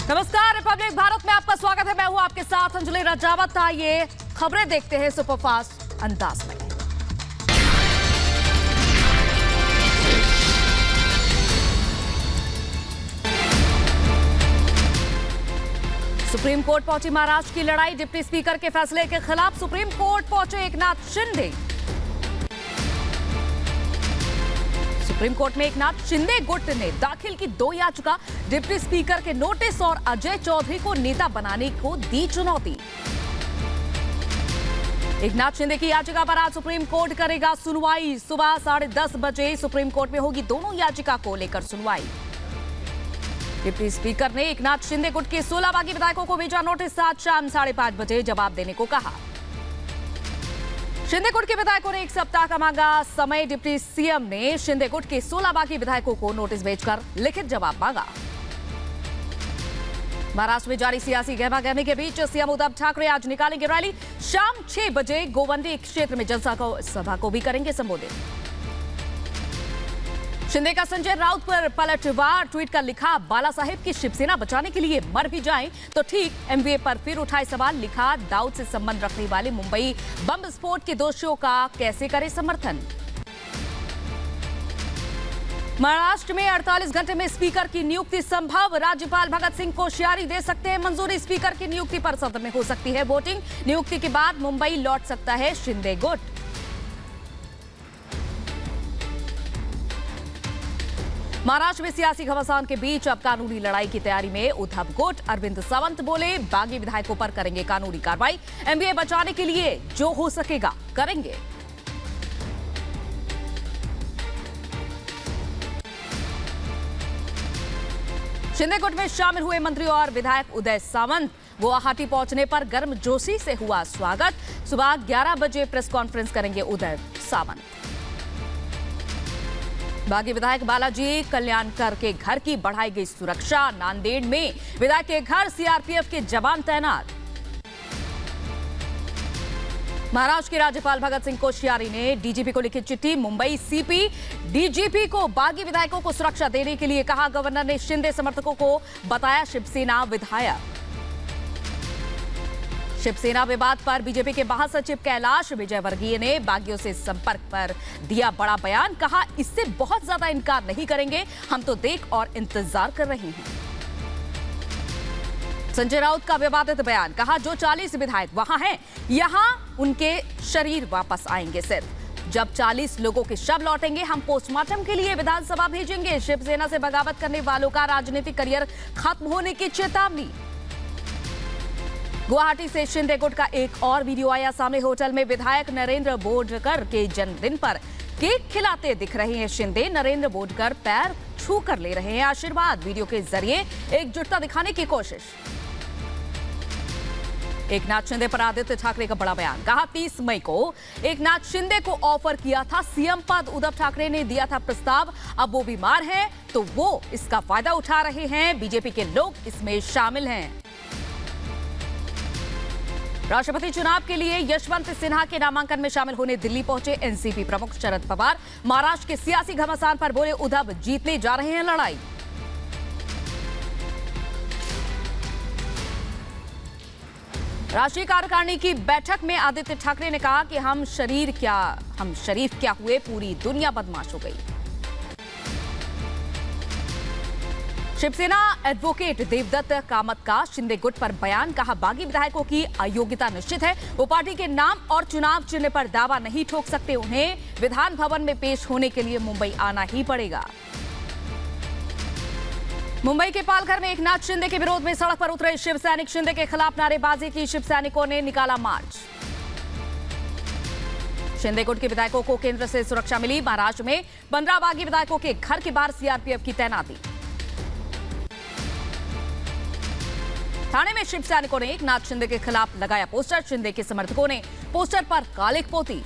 नमस्कार, रिपब्लिक भारत में आपका स्वागत है। मैं हूं आपके साथ अंजलि राजावत। आइए खबरें देखते हैं सुपरफास्ट अंदाज में। सुप्रीम कोर्ट पहुंची महाराष्ट्र की लड़ाई। डिप्टी स्पीकर के फैसले के खिलाफ सुप्रीम कोर्ट पहुंचे एकनाथ शिंदे। सुप्रीम कोर्ट में एकनाथ शिंदे गुट ने दाखिल की 2 याचिका। डिप्टी स्पीकर के नोटिस और अजय चौधरी को नेता बनाने को दी चुनौती। एकनाथ शिंदे की याचिका पर आज सुप्रीम कोर्ट करेगा सुनवाई। सुबह 10:30 बजे सुप्रीम कोर्ट में होगी दोनों याचिका को लेकर सुनवाई। डिप्टी स्पीकर ने एकनाथ शिंदे गुट के 16 बागी विधायकों को भेजा नोटिस। आज शाम 5:30 बजे जवाब देने को कहा। शिंदे गुट के विधायकों ने 1 सप्ताह का मांगा समय। डिप्टी सीएम ने शिंदे गुट के 16 बागी विधायकों को नोटिस भेजकर लिखित जवाब मांगा। महाराष्ट्र में जारी सियासी गहमागहमी के बीच सीएम उद्धव ठाकरे आज निकालेंगे रैली। शाम 6 बजे गोवंडी क्षेत्र में जनसभा को भी करेंगे संबोधित। शिंदे का संजय राउत पर पलटवार। ट्वीट कर लिखा, बाला साहेब की शिवसेना बचाने के लिए मर भी जाएं तो ठीक। एमवीए पर फिर उठाए सवाल। लिखा, दाऊद से संबंध रखने वाले मुंबई बम विस्फोट के दोषियों का कैसे करे समर्थन। महाराष्ट्र में 48 घंटे में स्पीकर की नियुक्ति संभव। राज्यपाल भगत सिंह कोश्यारी दे सकते हैं मंजूरी। स्पीकर की नियुक्ति पर सदन में हो सकती है वोटिंग। नियुक्ति के बाद मुंबई लौट सकता है शिंदे गुट। महाराष्ट्र में सियासी घमासान के बीच अब कानूनी लड़ाई की तैयारी में उद्धव गुट। अरविंद सावंत बोले, बागी विधायकों पर करेंगे कानूनी कार्रवाई। एमबीए बचाने के लिए जो हो सकेगा करेंगे। शिंदे गुट में शामिल हुए मंत्री और विधायक उदय सामंत। गुवाहाटी पहुंचने पर गर्मजोशी से हुआ स्वागत। सुबह 11 बजे प्रेस कॉन्फ्रेंस करेंगे उदय सामंत। बागी विधायक बालाजी कल्याणकर के घर की बढ़ाई गई सुरक्षा। नांदेड़ में विधायक के घर सीआरपीएफ के जवान तैनात। महाराष्ट्र के राज्यपाल भगत सिंह कोश्यारी ने डीजीपी को लिखी चिट्ठी। मुंबई सीपी डीजीपी को बागी विधायकों को सुरक्षा देने के लिए कहा। गवर्नर ने शिंदे समर्थकों को बताया शिवसेना विधायक। शिवसेना विवाद पर बीजेपी के महासचिव कैलाश विजयवर्गीय ने बागियों से संपर्क पर दिया बड़ा बयान। कहा, इससे बहुत ज्यादा इनकार नहीं करेंगे, हम तो देख और इंतजार कर रहे हैं। संजय राउत का विवादित बयान। कहा, जो 40 विधायक वहां हैं, यहां उनके शरीर वापस आएंगे सिर्फ जब 40 लोगों के शव लौटेंगे। हम पोस्टमार्टम के लिए विधानसभा भेजेंगे। शिवसेना से बगावत करने वालों का राजनीतिक करियर खत्म होने की चेतावनी। गुवाहाटी से शिंदे गुट का एक और वीडियो आया सामने। होटल में विधायक नरेंद्र बोडकर के जन्मदिन पर केक खिलाते दिख रहे हैं शिंदे। नरेंद्र बोडकर पैर छू कर ले रहे हैं आशीर्वाद। वीडियो के जरिए एकजुटता दिखाने की कोशिश। एकनाथ शिंदे पर आदित्य ठाकरे का बड़ा बयान। कहा, 30 मई को एकनाथ शिंदे को ऑफर किया था सीएम पद। उद्धव ठाकरे ने दिया था प्रस्ताव। अब वो बीमार हैं तो वो इसका फायदा उठा रहे हैं। बीजेपी के लोग इसमें शामिल हैं। राष्ट्रपति चुनाव के लिए यशवंत सिन्हा के नामांकन में शामिल होने दिल्ली पहुंचे एनसीपी प्रमुख शरद पवार। महाराष्ट्र के सियासी घमासान पर बोले, उद्धव जीतने जा रहे हैं लड़ाई। राष्ट्रीय कार्यकारिणी की बैठक में आदित्य ठाकरे ने कहा कि हम शरीफ क्या हुए, पूरी दुनिया बदमाश हो गई। शिवसेना एडवोकेट देवदत्त कामत का शिंदे गुट पर बयान। कहा, बागी विधायकों की अयोग्यता निश्चित है। वो पार्टी के नाम और चुनाव चिन्ह पर दावा नहीं ठोक सकते। उन्हें विधान भवन में पेश होने के लिए मुंबई आना ही पड़ेगा। मुंबई के पालघर में एकनाथ शिंदे के विरोध में सड़क पर उतरे शिव सैनिक। शिंदे के खिलाफ नारेबाजी की। शिव सैनिकों ने निकाला मार्च। शिंदे गुट के विधायकों को केंद्र से सुरक्षा मिली। महाराष्ट्र में 15 बागी विधायकों के घर के बाहर सीआरपीएफ की तैनाती। थाने में शिव सैनिकों ने एकनाथ शिंदे के खिलाफ लगाया पोस्टर। शिंदे के समर्थकों ने पोस्टर पर कालिख पोती।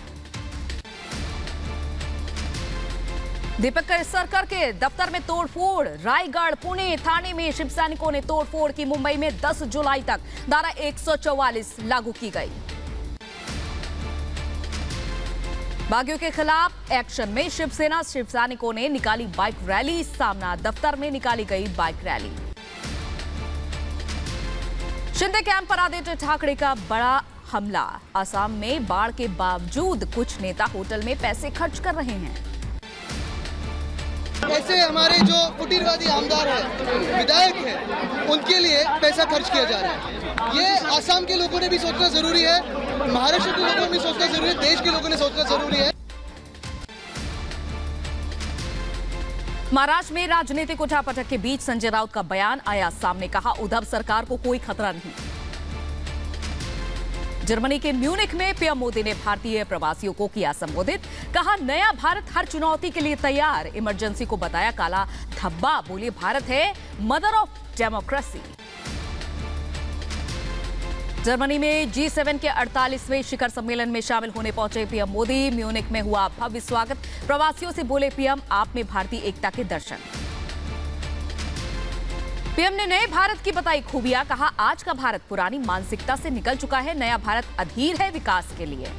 दीपक केसरकर के दफ्तर में तोड़फोड़। रायगढ़, पुणे थाने में शिव सैनिकों ने तोड़फोड़ की। मुंबई में 10 जुलाई तक धारा 144 लागू की गई। बागियों के खिलाफ एक्शन में शिवसेना शिव सैनिकों ने निकाली बाइक रैली। सामना दफ्तर में निकाली गई बाइक रैली। शिंदे कैंप पर आदित्य ठाकरे का बड़ा हमला। असम में बाढ़ के बावजूद कुछ नेता होटल में पैसे खर्च कर रहे हैं। ऐसे हमारे जो फुटीरवादी आमदार हैं, विधायक हैं, उनके लिए पैसा खर्च किया जा रहा है। ये असम के लोगों ने भी सोचना जरूरी है, महाराष्ट्र के लोगों ने भी सोचना जरूरी है, देश के लोगों ने सोचना जरूरी है। महाराष्ट्र में राजनीतिक उठापटक के बीच संजय राउत का बयान आया सामने। कहा, उद्धव सरकार को कोई खतरा नहीं। जर्मनी के म्यूनिख में पीएम मोदी ने भारतीय प्रवासियों को किया संबोधित। कहा, नया भारत हर चुनौती के लिए तैयार। इमरजेंसी को बताया काला धब्बा। बोले, भारत है मदर ऑफ डेमोक्रेसी। जर्मनी में G7 के 48वें शिखर सम्मेलन में शामिल होने पहुंचे पीएम मोदी। म्यूनिख में हुआ भव्य स्वागत। प्रवासियों से बोले पीएम, आप में भारतीय एकता के दर्शन। पीएम ने नए भारत की बताई खूबियां। कहा, आज का भारत पुरानी मानसिकता से निकल चुका है। नया भारत अधीर है विकास के लिए।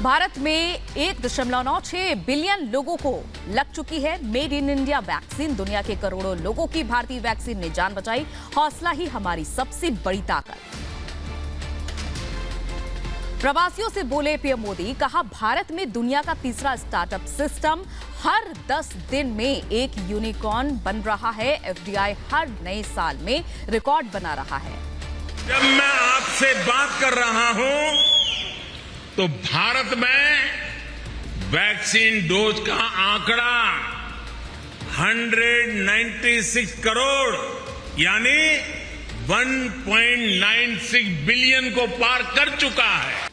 भारत में 1.96 बिलियन लोगों को लग चुकी है मेड इन इंडिया वैक्सीन। दुनिया के करोड़ों लोगों की भारतीय वैक्सीन ने जान बचाई। हौसला ही हमारी सबसे बड़ी ताकत। प्रवासियों से बोले पीएम मोदी। कहा, भारत में दुनिया का तीसरा स्टार्टअप सिस्टम। हर 10 दिन में एक यूनिकॉर्न बन रहा है। एफडीआई हर नए साल में रिकॉर्ड बना रहा है। जब मैं आपसे बात कर रहा हूं तो भारत में वैक्सीन डोज का आंकड़ा 196 करोड़ यानी 1.96 बिलियन को पार कर चुका है।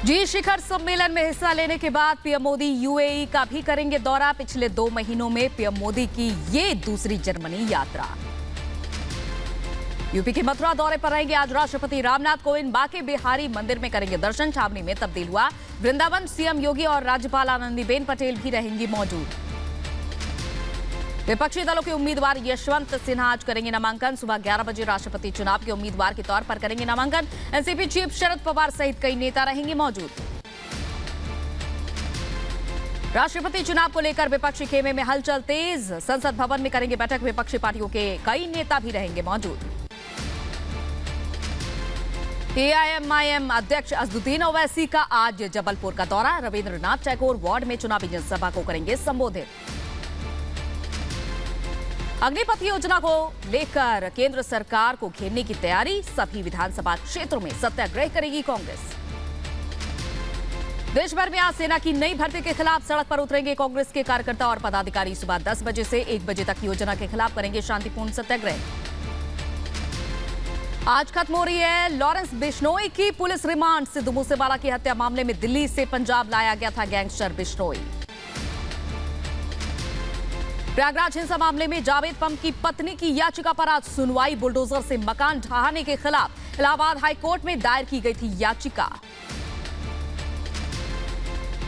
जी शिखर सम्मेलन में हिस्सा लेने के बाद पीएम मोदी यूएई का भी करेंगे दौरा। पिछले 2 महीनों में पीएम मोदी की ये दूसरी जर्मनी यात्रा। यूपी के मथुरा दौरे पर रहेंगे आज राष्ट्रपति रामनाथ कोविंद। बांके बिहारी मंदिर में करेंगे दर्शन। छावनी में तब्दील हुआ वृंदावन। सीएम योगी और राज्यपाल आनंदीबेन पटेल भी रहेंगी मौजूद। विपक्षी दलों के उम्मीदवार यशवंत सिन्हा आज करेंगे नामांकन। सुबह 11 बजे राष्ट्रपति चुनाव के उम्मीदवार के तौर पर करेंगे नामांकन। एनसीपी चीफ शरद पवार सहित कई नेता रहेंगे मौजूद। राष्ट्रपति चुनाव को लेकर विपक्षी खेमे में हलचल तेज। संसद भवन में करेंगे बैठक। विपक्षी पार्टियों के कई नेता भी रहेंगे मौजूद। एआईएमआईएम अध्यक्ष असदुद्दीन ओवैसी का आज जबलपुर का दौरा। रविंद्रनाथ टैगोर वार्ड में चुनावी जनसभा को करेंगे संबोधित। अग्निपथ योजना को लेकर केंद्र सरकार को घेरने की तैयारी। सभी विधानसभा क्षेत्रों में सत्याग्रह करेगी कांग्रेस। देश भर में आज सेना की नई भर्ती के खिलाफ सड़क पर उतरेंगे कांग्रेस के कार्यकर्ता और पदाधिकारी। सुबह 10 बजे से 1 बजे तक योजना के खिलाफ करेंगे शांतिपूर्ण सत्याग्रह। आज खत्म हो रही है लॉरेंस बिश्नोई की पुलिस रिमांड। सिद्धू मूसेवाला की हत्या मामले में दिल्ली से पंजाब लाया गया था गैंगस्टर बिश्नोई। प्रयागराज हिंसा मामले में जावेद पम्प की पत्नी की याचिका पर आज सुनवाई। बुलडोजर से मकान ढहाने के खिलाफ इलाहाबाद हाईकोर्ट में दायर की गई थी याचिका।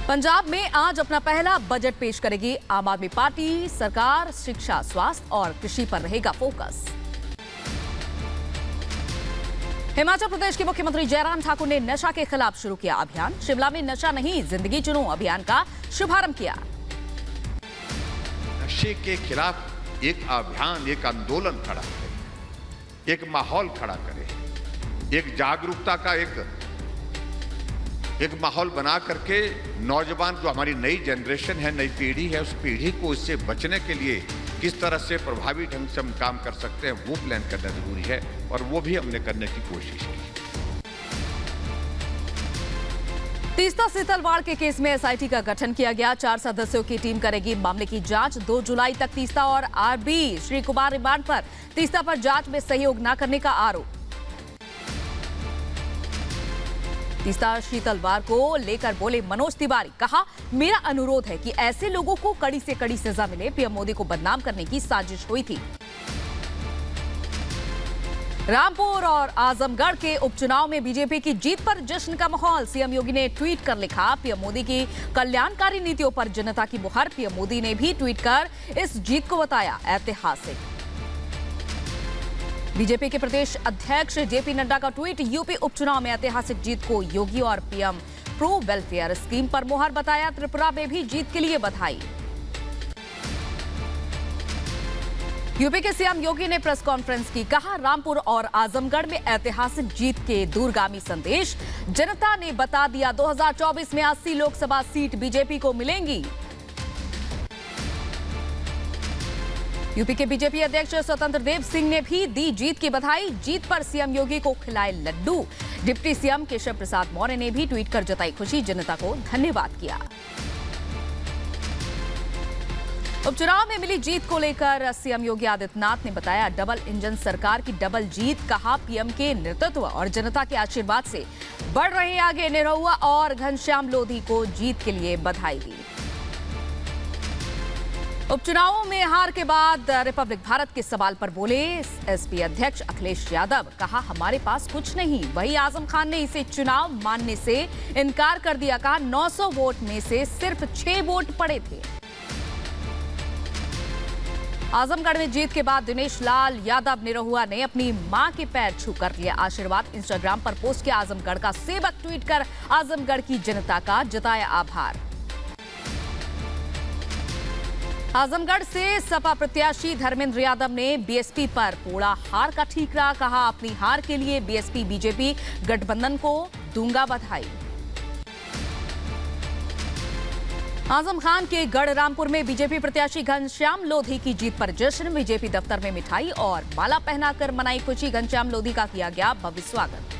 पंजाब में आज अपना पहला बजट पेश करेगी आम आदमी पार्टी। सरकार शिक्षा, स्वास्थ्य और कृषि पर रहेगा फोकस। हिमाचल प्रदेश के मुख्यमंत्री जयराम ठाकुर ने नशा के खिलाफ शुरू किया अभियान। शिमला में नशा नहीं जिंदगी चुनो अभियान का शुभारंभ किया। नशे के खिलाफ एक अभियान, एक आंदोलन खड़ा करे, एक माहौल खड़ा करे, एक जागरूकता का एक माहौल बना करके नौजवान जो हमारी नई जनरेशन है, नई पीढ़ी है, उस पीढ़ी को इससे बचने के लिए किस तरह से प्रभावी ढंग से हम काम कर सकते हैं वो प्लान करना जरूरी है और वो भी हमने करने की कोशिश की। तीस्ता सीतलवाड़ के केस में एसआईटी का गठन किया गया। 4 सदस्यों की टीम करेगी मामले की जांच। 2 जुलाई तक तीस्ता और आरबी श्री कुमार रिमांड पर। तीस्ता पर जांच में सहयोग न करने का आरोप। तीस्ता सीतलवाड़ को लेकर बोले मनोज तिवारी। कहा, मेरा अनुरोध है कि ऐसे लोगों को कड़ी से कड़ी सजा मिले। पीएम मोदी को बदनाम करने की साजिश हुई थी। रामपुर और आजमगढ़ के उपचुनाव में बीजेपी की जीत पर जश्न का माहौल। सीएम योगी ने ट्वीट कर लिखा, पीएम मोदी की कल्याणकारी नीतियों पर जनता की मुहर। पीएम मोदी ने भी ट्वीट कर इस जीत को बताया ऐतिहासिक। बीजेपी के प्रदेश अध्यक्ष जेपी नड्डा का ट्वीट, यूपी उपचुनाव में ऐतिहासिक जीत को योगी और पीएम प्रो वेलफेयर स्कीम पर मुहर बताया। त्रिपुरा में भी जीत के लिए बधाई। यूपी के सीएम योगी ने प्रेस कॉन्फ्रेंस की, कहा रामपुर और आजमगढ़ में ऐतिहासिक जीत के दूरगामी संदेश। जनता ने बता दिया 2024 में 80 लोकसभा सीट बीजेपी को मिलेंगी। यूपी के बीजेपी अध्यक्ष स्वतंत्र देव सिंह ने भी दी जीत की बधाई। जीत पर सीएम योगी को खिलाए लड्डू। डिप्टी सीएम केशव प्रसाद मौर्य ने भी ट्वीट कर जताई खुशी, जनता को धन्यवाद किया। उपचुनाव में मिली जीत को लेकर सीएम योगी आदित्यनाथ ने बताया डबल इंजन सरकार की डबल जीत। कहा पीएम के नेतृत्व और जनता के आशीर्वाद से बढ़ रहे आगे। निरहुआ और घनश्याम लोधी को जीत के लिए बधाई दी। उपचुनावों में हार के बाद रिपब्लिक भारत के सवाल पर बोले एसपी अध्यक्ष अखिलेश यादव। कहा हमारे पास कुछ नहीं, वही आजम खान ने इसे चुनाव मानने से इनकार कर दिया। कहा 900 वोट में से सिर्फ 6 वोट पड़े थे। आजमगढ़ में जीत के बाद दिनेश लाल यादव निरहुआ ने अपनी मां के पैर छू कर लिया आशीर्वाद। इंस्टाग्राम पर पोस्ट किया आजमगढ़ का सेवक। ट्वीट कर आजमगढ़ की जनता का जताया आभार। आजमगढ़ से सपा प्रत्याशी धर्मेंद्र यादव ने बीएसपी पर पोड़ा हार का ठीकरा। कहा अपनी हार के लिए बीएसपी बीजेपी गठबंधन को दूंगा बधाई। आजम खान के गढ़ रामपुर में बीजेपी प्रत्याशी घनश्याम लोधी की जीत पर जश्न। बीजेपी दफ्तर में मिठाई और माला पहनाकर मनाई खुशी। घनश्याम लोधी का किया गया भव्य स्वागत।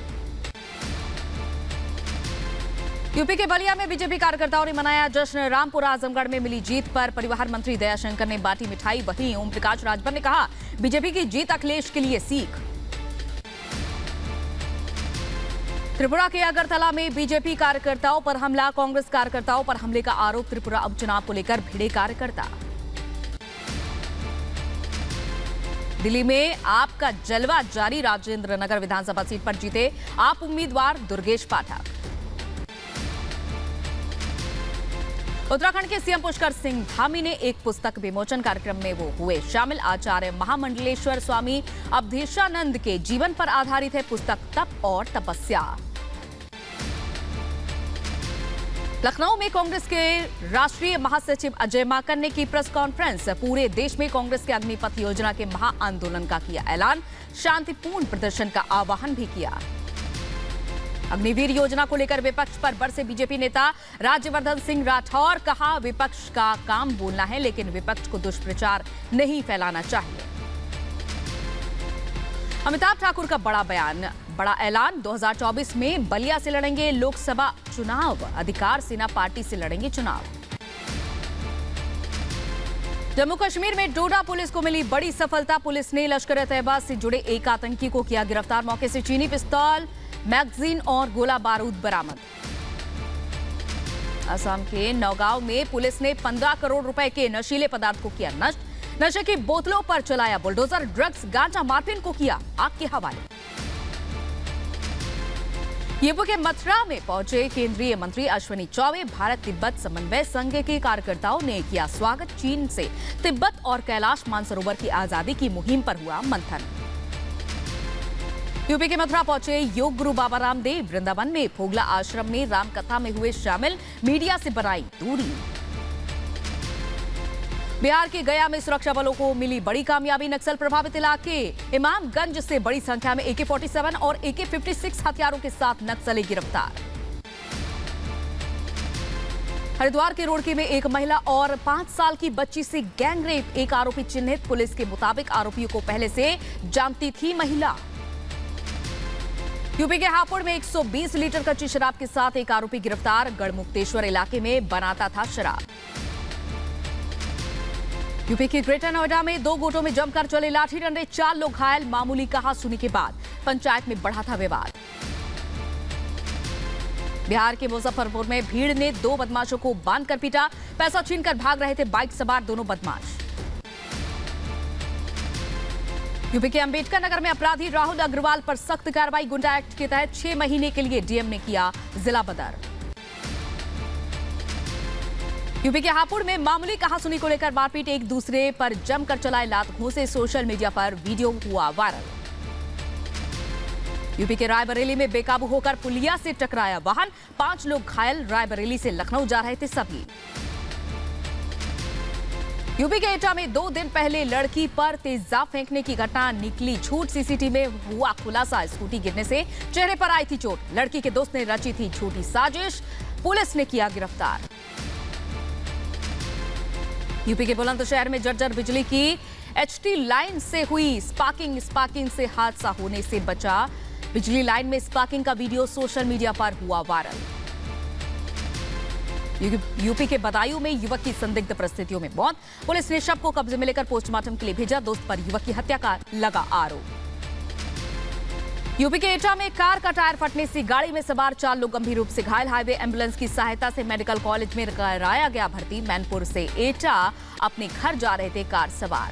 यूपी के बलिया में बीजेपी कार्यकर्ताओं ने मनाया जश्न। रामपुर आजमगढ़ में मिली जीत पर परिवहन मंत्री दयाशंकर ने बांटी मिठाई। वहीं ओम प्रकाश राजभर ने कहा बीजेपी की जीत अखिलेश के लिए सीख। त्रिपुरा के अगरतला में बीजेपी कार्यकर्ताओं पर हमला। कांग्रेस कार्यकर्ताओं पर हमले का आरोप। त्रिपुरा उपचुनाव को लेकर भिड़े कार्यकर्ता। दिल्ली में आप का जलवा जारी। राजेंद्र नगर विधानसभा सीट पर जीते आप उम्मीदवार दुर्गेश पाठक। उत्तराखंड के सीएम पुष्कर सिंह धामी ने एक पुस्तक विमोचन कार्यक्रम में वो हुए शामिल। आचार्य महामंडलेश्वर स्वामी अवधेशानंद के जीवन पर आधारित है पुस्तक तप और तपस्या। लखनऊ में कांग्रेस के राष्ट्रीय महासचिव अजय माकन ने की प्रेस कॉन्फ्रेंस। पूरे देश में कांग्रेस के अग्निपथ योजना के महाआंदोलन का किया ऐलान। शांतिपूर्ण प्रदर्शन का आह्वान भी किया। अग्निवीर योजना को लेकर विपक्ष पर बरसे बीजेपी नेता राज्यवर्धन सिंह राठौर। कहा विपक्ष का काम बोलना है लेकिन विपक्ष को दुष्प्रचार नहीं फैलाना चाहिए। अमिताभ ठाकुर का बड़ा बयान, बड़ा ऐलान। 2024 में बलिया से लड़ेंगे लोकसभा चुनाव। अधिकार सेना पार्टी से लड़ेंगे चुनाव। जम्मू कश्मीर में डोडा पुलिस को मिली बड़ी सफलता। पुलिस ने लश्कर-ए-तैयबा से जुड़े एक आतंकी को किया गिरफ्तार। मौके से चीनी पिस्तौल, मैगजीन और गोला बारूद बरामद। असम के नौगांव में पुलिस ने 15 करोड़ रुपए के नशीले पदार्थ को किया नष्ट। नशे की बोतलों पर चलाया बुलडोजर। ड्रग्स गांजा माफियन को किया आग के हवाले। यूपी के मथुरा में पहुंचे केंद्रीय मंत्री अश्विनी चौबे। भारत तिब्बत समन्वय संघ के कार्यकर्ताओं ने किया स्वागत। चीन से तिब्बत और कैलाश मानसरोवर की आजादी की मुहिम पर हुआ मंथन। यूपी के मथुरा पहुंचे योग गुरु बाबा रामदेव। वृंदावन में फोगला आश्रम में रामकथा में हुए शामिल। मीडिया से बनाई दूरी। बिहार के गया में सुरक्षा बलों को मिली बड़ी कामयाबी। नक्सल प्रभावित इलाके इमामगंज से बड़ी संख्या में AK-47 और AK-56 हथियारों के साथ नक्सली गिरफ्तार। हरिद्वार के रोड़की में एक महिला और 5 साल की बच्ची से गैंगरेप। एक आरोपी चिन्हित। पुलिस के मुताबिक आरोपियों को पहले से जानती थी महिला। यूपी के हापुड़ में 120 लीटर कच्ची शराब के साथ एक आरोपी गिरफ्तार। गढ़मुक्तेश्वर इलाके में बनाता था शराब। यूपी के ग्रेटर नोएडा में 2 गुटों में जमकर चले लाठी डंडे। 4 लोग घायल। मामूली कहासुनी के बाद पंचायत में बढ़ा था विवाद। बिहार के मुजफ्फरपुर में भीड़ ने 2 बदमाशों को बांधकर पीटा। पैसा छीनकर भाग रहे थे बाइक सवार दोनों बदमाश। यूपी के अंबेडकर नगर में अपराधी राहुल अग्रवाल पर सख्त कार्रवाई। गुंडा एक्ट के तहत 6 महीने के लिए डीएम ने किया जिला बदर। यूपी के हापुड़ में मामूली कहासुनी को लेकर मारपीट। एक दूसरे पर जमकर चलाए लात घूंसे। सोशल मीडिया पर वीडियो हुआ वायरल। यूपी के रायबरेली में बेकाबू होकर पुलिया से टकराया वाहन। 5 लोग घायल। रायबरेली से लखनऊ जा रहे थे सभी। यूपी के एटा में 2 दिन पहले लड़की पर तेजाब फेंकने की घटना निकली झूठ। सीसीटीवी में हुआ खुलासा। स्कूटी गिरने से चेहरे पर आई थी चोट। लड़की के दोस्त ने रची थी झूठी साजिश। पुलिस ने किया गिरफ्तार। यूपी के बुलंदशहर में जर्जर बिजली की एचटी लाइन से हुई स्पार्किंग से हादसा होने से बचा। बिजली लाइन में स्पार्किंग का वीडियो सोशल मीडिया पर हुआ वायरल। यूपी के बदायूं में युवक की संदिग्ध परिस्थितियों में मौत। पुलिस ने शव को कब्जे में लेकर पोस्टमार्टम के लिए भेजा। दोस्त पर युवक की हत्या का लगा आरोप। यूपी के एटा में कार का टायर फटने से गाड़ी में सवार 4 लोग गंभीर रूप से घायल। हाईवे एम्बुलेंस की सहायता से मेडिकल कॉलेज में कराया गया भर्ती। मैनपुर से एटा अपने घर जा रहे थे कार सवार।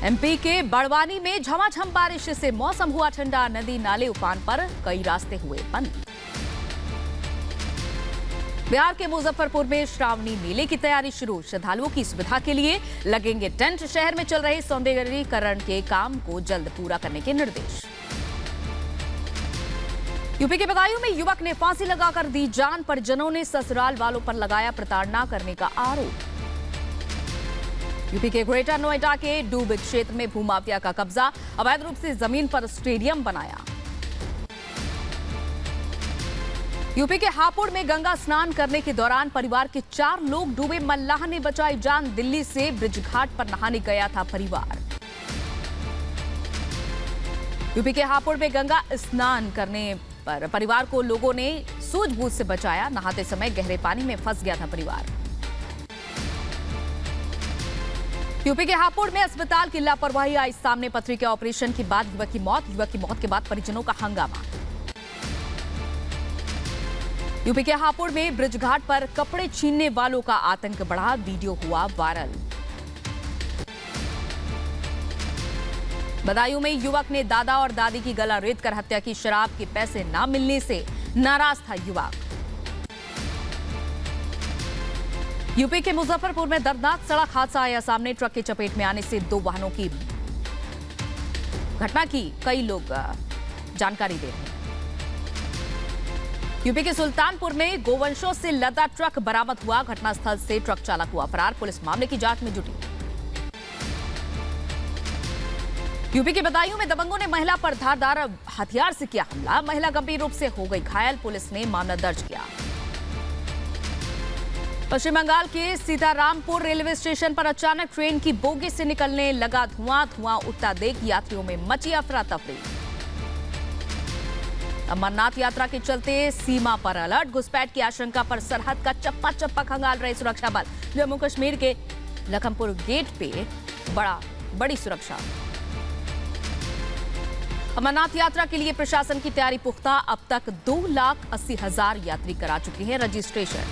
एमपी के बड़वानी में झमाझम बारिश से मौसम हुआ ठंडा। नदी नाले उफान पर, कई रास्ते हुए बंद। बिहार के मुजफ्फरपुर में श्रावणी मेले की तैयारी शुरू। श्रद्धालुओं की सुविधा के लिए लगेंगे टेंट। शहर में चल रहे सौंदर्यीकरण के काम को जल्द पूरा करने के निर्देश। यूपी के बदायूं में युवक ने फांसी लगाकर दी जान। परिजनों ने ससुराल वालों पर लगाया प्रताड़ना करने का आरोप। यूपी के ग्रेटर नोएडा के डूब क्षेत्र में भूमाफिया का कब्जा। अवैध रूप से जमीन पर स्टेडियम बनाया। यूपी के हापुड़ में गंगा स्नान करने के दौरान परिवार के 4 लोग डूबे। मल्लाह ने बचाई जान। दिल्ली से ब्रिज घाट पर नहाने गया था परिवार। यूपी के हापुड़ में गंगा स्नान करने पर परिवार को लोगों ने सूझबूझ से बचाया। नहाते समय गहरे पानी में फंस गया था परिवार। यूपी के हापुड़ में अस्पताल की लापरवाही आई सामने। पथरी के ऑपरेशन के बाद युवक की मौत। युवक की मौत के बाद परिजनों का हंगामा। यूपी के हापुड़ में ब्रिज घाट पर कपड़े छीनने वालों का आतंक बढ़ा। वीडियो हुआ वायरल। बदायूं में युवक ने दादा और दादी की गला रेत कर हत्या की। शराब के पैसे न मिलने से नाराज था युवक। यूपी के मुजफ्फरपुर में दर्दनाक सड़क हादसा आया सामने। ट्रक की चपेट में आने से 2 वाहनों की घटना की कई लोग जानकारी दे रहे हैं। यूपी के सुल्तानपुर में गोवंशों से लदा ट्रक बरामद हुआ। घटनास्थल से ट्रक चालक हुआ फरार। पुलिस मामले की जांच में जुटी। यूपी के बदायूं में दबंगों ने महिला पर धारदार हथियार से किया हमला। महिला गंभीर रूप से हो गई घायल। पुलिस ने मामला दर्ज किया। पश्चिम बंगाल के सीतारामपुर रेलवे स्टेशन पर अचानक ट्रेन की बोगी से निकलने लगा धुआं। धुआं उठता देख यात्रियों में मची अफरा तफरी। अमरनाथ यात्रा के चलते सीमा पर अलर्ट। घुसपैठ की आशंका पर सरहद का चप्पा चप्पा खंगाल रहे सुरक्षा बल। जम्मू कश्मीर के लखनपुर गेट पे बड़ी सुरक्षा। अमरनाथ यात्रा के लिए प्रशासन की तैयारी पुख्ता। अब तक 2,80,000 यात्री करा चुके हैं रजिस्ट्रेशन।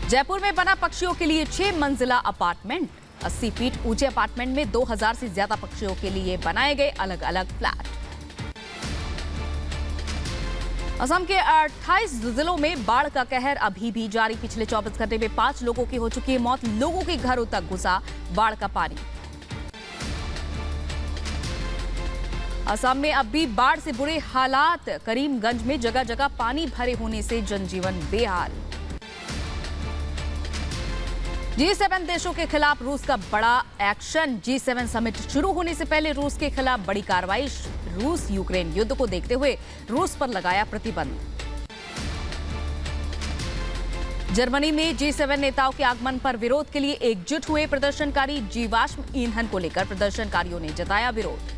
जयपुर में बना पक्षियों के लिए 6 मंजिला अपार्टमेंट। 80 फीट ऊंचे अपार्टमेंट में 2,000 से ज्यादा पक्षियों के लिए बनाए गए अलग अलग फ्लैट। असम के 28 जिलों में बाढ़ का कहर अभी भी जारी। पिछले 24 घंटे में 5 लोगों की हो चुकी है मौत। लोगों के घरों तक घुसा बाढ़ का पानी। असम में अब भी बाढ़ से बुरे हालात। करीमगंज में जगह जगह पानी भरे होने से जनजीवन बेहाल। G7 देशों के खिलाफ रूस का बड़ा एक्शन। G7 समिट शुरू होने से पहले रूस के खिलाफ बड़ी कार्रवाई। रूस यूक्रेन युद्ध को देखते हुए रूस पर लगाया प्रतिबंध। जर्मनी में G7 नेताओं के आगमन पर विरोध के लिए एकजुट हुए प्रदर्शनकारी। जीवाश्म ईंधन को लेकर प्रदर्शनकारियों ने जताया विरोध।